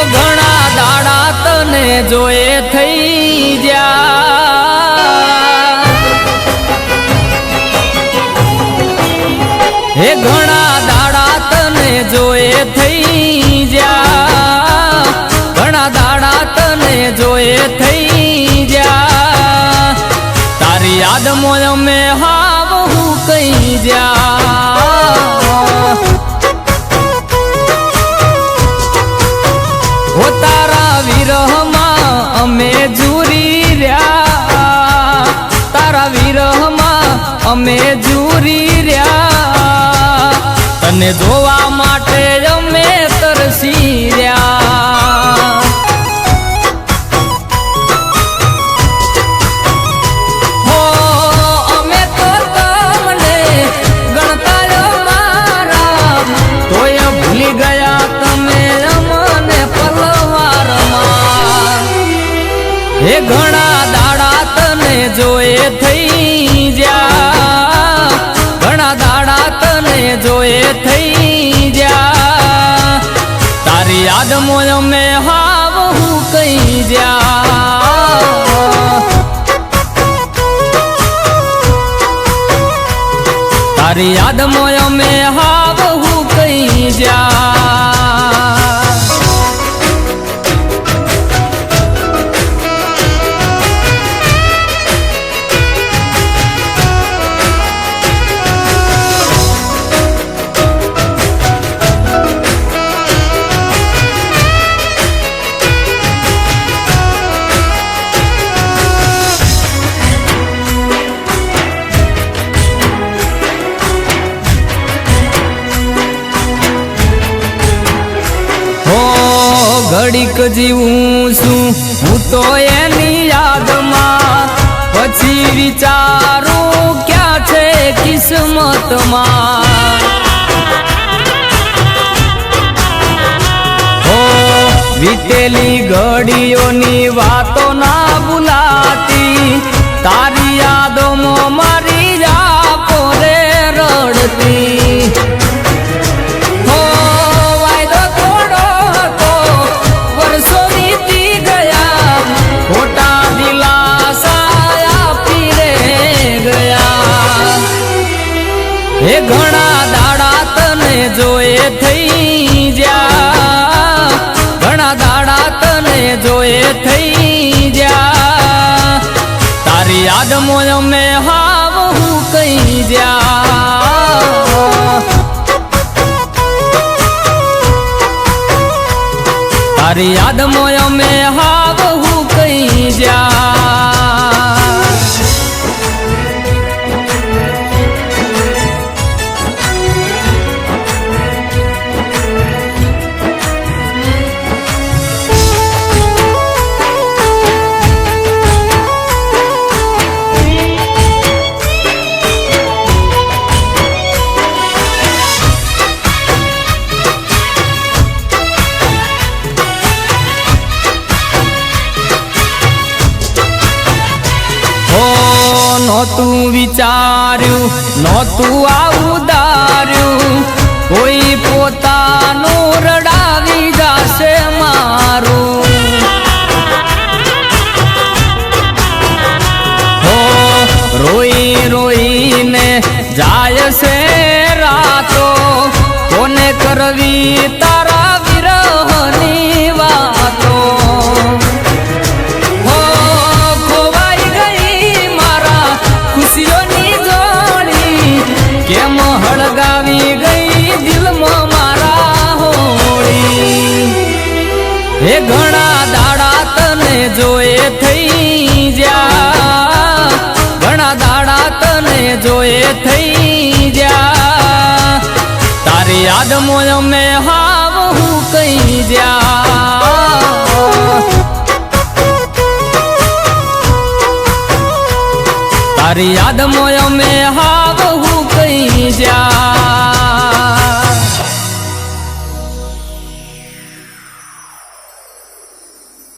ઘણા દાડા તને જોયે થઈ જા હે ઘણા દાડા તને જોયે થઈ જા ઘણા દાડા તને જોયે થઈ જા તારી યાદમાં અમે હાવ હું કઈ જા તારા વિરહમાં અમે ઝૂરી રહ્યા તારા વિરહમાં અમે ઝૂરી રહ્યા તને જોવા માટે અમે તરસી રહ્યા હો અમે તો તમને ગણતા મારા તોય ભૂલી ગયા તમે હે ઘણા દાડા તને જોયે થઈ જા ઘણા દાડા તને જોયે થઈ જા તારી યાદમાં અમે હાવ હું કઈ જા તારી યાદમાં અમે હાવ હું કઈ જા ઘડીક જીવું છું હું તો એની યાદમાં પછી વિચારું ક્યાં છે કિસ્મતમાં હો વીતેલી ઘડીઓની વાતો ના ભૂલાતી તારી યાદોમાં મારી આંખો રે રડતી હે ઘણા દાડા તને જોયે થઈ જા ઘણા દાડા તને જોયે થઈ જા તારી યાદમાં અમે હાવ હું કઈ જા તારી યાદમાં અમે હાવ હું કઈ જા નહોતું વિચાર્યું નહોતું આવું ધાર્યું કોઈ પોતાનું રડાવી જાશે મારું હો રોઈ રોઈને જાય છે રાતો કોને કરવી તારા વિરહની વાતો કેમ હળગાવી ગઈ દિલમાં મારા હોળી હે ઘણા દાડા તને જોયે થઈ જા ઘણા દાડા તને જોયે થઈ જા તારી યાદમાં અમે હાવ હું કઈ કઈ જ્યા તારી યાદ મોય અમે હાવ હું કઈ જ્યા